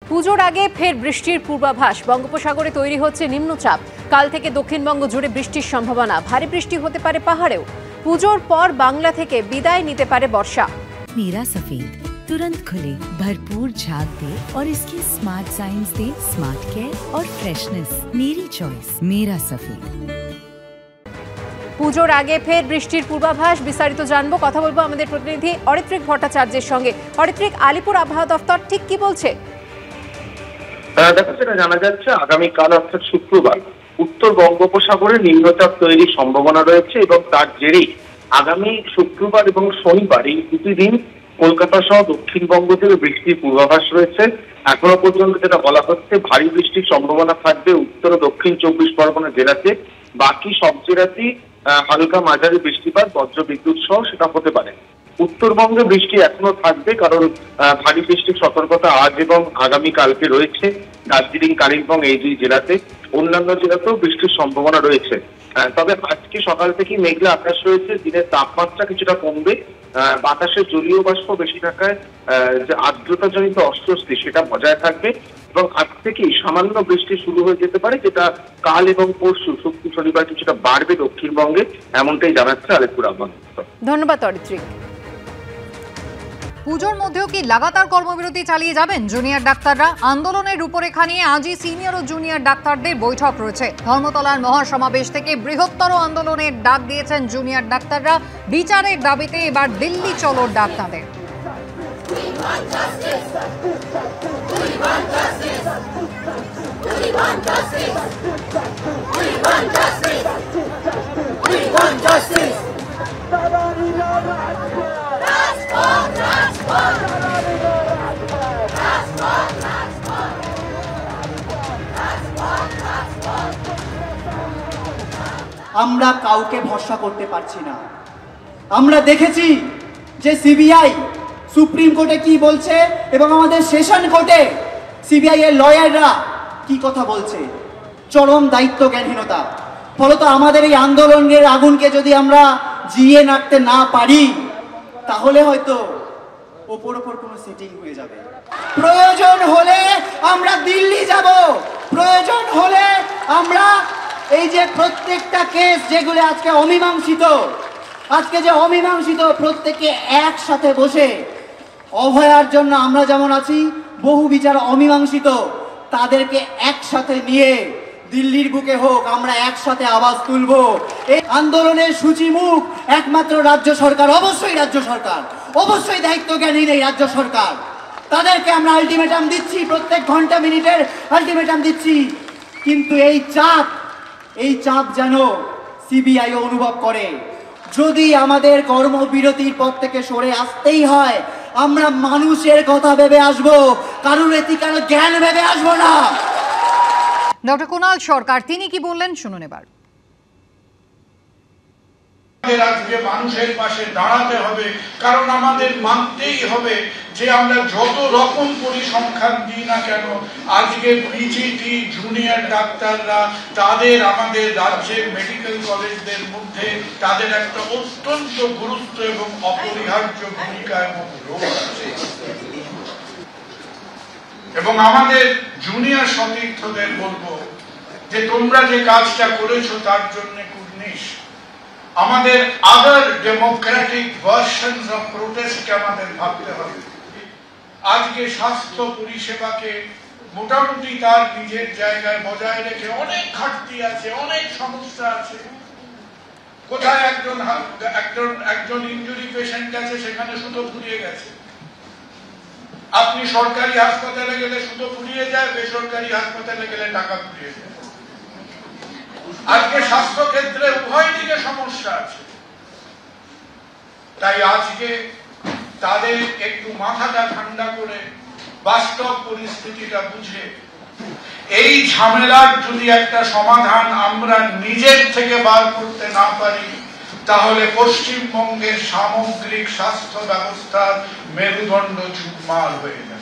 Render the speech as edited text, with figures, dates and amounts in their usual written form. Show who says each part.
Speaker 1: পুজোর আগে ফের বৃষ্টির পূর্বাভাস। বঙ্গোপসাগরে তৈরি হচ্ছে নিম্নচাপ। কাল থেকে দক্ষিণবঙ্গ জুড়ে বৃষ্টির সম্ভাবনা। ভারী বৃষ্টি হতে পারে পাহাড়েও। পুজোর পর বাংলা থেকে বিদায় নিতে পারে বর্ষা।
Speaker 2: मीरा सफेद तुरंत खुले, भरपूर झाग दे और इसकी स्मार्ट साइंस दे स्मार्ट केयर और फ्रेशनेस। मेरी चॉइस मेरा सफेद।
Speaker 1: পুজোর আগে ফের বৃষ্টির পূর্বাভাস। বিস্তারিত জানবো, কথা বলবো আমাদের প্রতিনিধি অরিত্রিক ভট্টাচার্যের সঙ্গে। অরিত্রিক, আলিপুর আবহাওয়া দফতর ঠিক কি বলছে?
Speaker 3: দেখো, যেটা জানা যাচ্ছে আগামীকাল অর্থাৎ শুক্রবার উত্তর বঙ্গোপসাগরে নিম্নচাপ তৈরির সম্ভাবনা রয়েছে এবং তার জেরেই আগামী শুক্রবার এবং শনিবার এই দুটি দিন কলকাতা সহ দক্ষিণবঙ্গ থেকে বৃষ্টির পূর্বাভাস রয়েছে। এখনো পর্যন্ত যেটা বলা হচ্ছে, ভারী বৃষ্টির সম্ভাবনা থাকবে উত্তর ও দক্ষিণ 24 পরগনা জেলাতে। বাকি সব জেলাতেই হালকা মাঝারি বৃষ্টিপাত, বজ্র বিদ্যুৎ সহ সেটা হতে পারে। উত্তরবঙ্গে বৃষ্টি এখনো থাকবে, কারণ ভারী বৃষ্টির সতর্কতা আজ এবং আগামীকালকে রয়েছে দার্জিলিং, কালিম্পং এই দুই জেলাতে। অন্যান্য জেলাতেও বৃষ্টির সম্ভাবনা রয়েছে। তবে আজকে সকাল থেকেই মেঘলা আকাশ রয়েছে, দিনের তাপমাত্রা কিছুটা কমবে। বাতাসে জলীয় বাষ্প বেশি থাকায় যে আর্দ্রতাজনিত অস্বস্তি সেটা বজায় থাকবে এবং আজ থেকেই সামান্য বৃষ্টি শুরু হয়ে যেতে পারে, যেটা কাল এবং পরশু শুক্র শনিবার কিছুটা বাড়বে দক্ষিণবঙ্গে, এমনটাই জানাচ্ছে আলিপুর আবহাওয়া দপ্তর।
Speaker 1: ধন্যবাদ অরিত্রিক।
Speaker 4: পুজোর মধ্যেও কি লাগাতার কর্মবিরতি চালিয়ে যাবেন জুনিয়র ডাক্তাররা? আন্দোলনের রূপরেখা নিয়ে আজই সিনিয়র ও জুনিয়র ডাক্তারদের বৈঠক রয়েছে। ধর্মতলার মহাসমাবেশ থেকে বৃহত্তর আন্দোলনের ডাক দিয়েছেন জুনিয়র ডাক্তাররা। বিচারের দাবিতে এবার দিল্লি চলোর ডাক তাদের।
Speaker 5: আমরা কাউকে ভরসা করতে পারছি না। আমরা দেখেছি যে সিবিআই সুপ্রিম কোর্টে কি বলছে এবং আমাদের সেশন কোর্টে সিবিআই এর লয়াররা কি কথা বলছে। চরম দায়িত্ব জ্ঞানহীনতা। ফলত আমাদের এই আন্দোলনের আগুনকে যদি আমরা জিয়ে নাড়তে না পারি, তাহলে হয়তো ওপর কোনো সেটিং হয়ে যাবে। প্রয়োজন হলে আমরা দিল্লি যাব, প্রয়োজন হলে আমরা এই যে প্রত্যেকটা কেস যেগুলো আজকে অমীমাংসিত প্রত্যেককে একসাথে বসে অভয়ার জন্য আমরা যেমন আছি, বহু বিচার অমীমাংসিত তাদেরকে একসাথে নিয়ে দিল্লির বুকে হোক, আমরা একসাথে আওয়াজ তুলব। এই আন্দোলনের সূচিমুখ একমাত্র রাজ্য সরকার, অবশ্যই দায়িত্ব জ্ঞানহীন এই রাজ্য সরকার। তাদেরকে আমরা আলটিমেটাম দিচ্ছি, প্রত্যেক ঘন্টা মিনিটের আলটিমেটাম দিচ্ছি। কিন্তু এই চাপ যেন সিবিআই অনুভব করে। যদি আমাদের কর্মবিরতির পর থেকে সরে আসতেই হয়, আমরা মানুষের কথা ভেবে আসবো, কারোর এথিক্যাল জ্ঞান ভেবে আসবো না।
Speaker 4: ডক্টর কুণাল সরকার তিনি কি বললেন শুনুন এবার।
Speaker 6: আজকে মানুষের পাশে দাঁড়াতে হবে, কারণ আমাদের মানতেই হবে যে আমরা যত রকম পরিসংখ্যান দিই না কেন, আজকে পিজিটি জুনিয়র ডাক্তাররা তাদের আমাদের রাজ্যের মেডিকেল কলেজদের মধ্যে তাদের একটা অত্যন্ত গুরুত্ব এবং অপরিহার্য ভূমিকা এবং রোল আছে। এবং আমাদের জুনিয়র সতীর্থদের বলবো যে তোমরা যে কাজটা করেছো তার জন্য কুর্নিশ। আমাদের আদার ডেমোক্রেটিক ভার্সনস অফ প্রোটেস্টকে আমাদের ভাবতে হবে। আজকে স্বাস্থ্য পরিষেবাকে মোটামুটি তার নিজের জায়গায় বজায় রেখে অনেক ঘাটতি আছে, অনেক সমস্যা আছে। কোথায় একজন ইনজুরি পেশেন্ট আছে, সেখানে সুতো ফুরিয়ে গেছে। আপনি সরকারি হাসপাতালে গেলে সুতো ফুরিয়ে যায়, বেসরকারি হাসপাতালে গেলে টাকা ফুরিয়ে যায়। আজকে স্বাস্থ্য ক্ষেত্রে উভয় দিকে সমস্যা আছে। তাই আজকে তাদের একটু মাথাটা ঠান্ডা করে বাস্তব পরিস্থিতিটা বুঝে এই ঝামেলার যদি একটা সমাধান আমরা নিজের থেকে বার করতে না পারি, তাহলে পশ্চিমবঙ্গের সামগ্রিক স্বাস্থ্য ব্যবস্থার মেরুদণ্ড চুরমার হয়ে যাবে।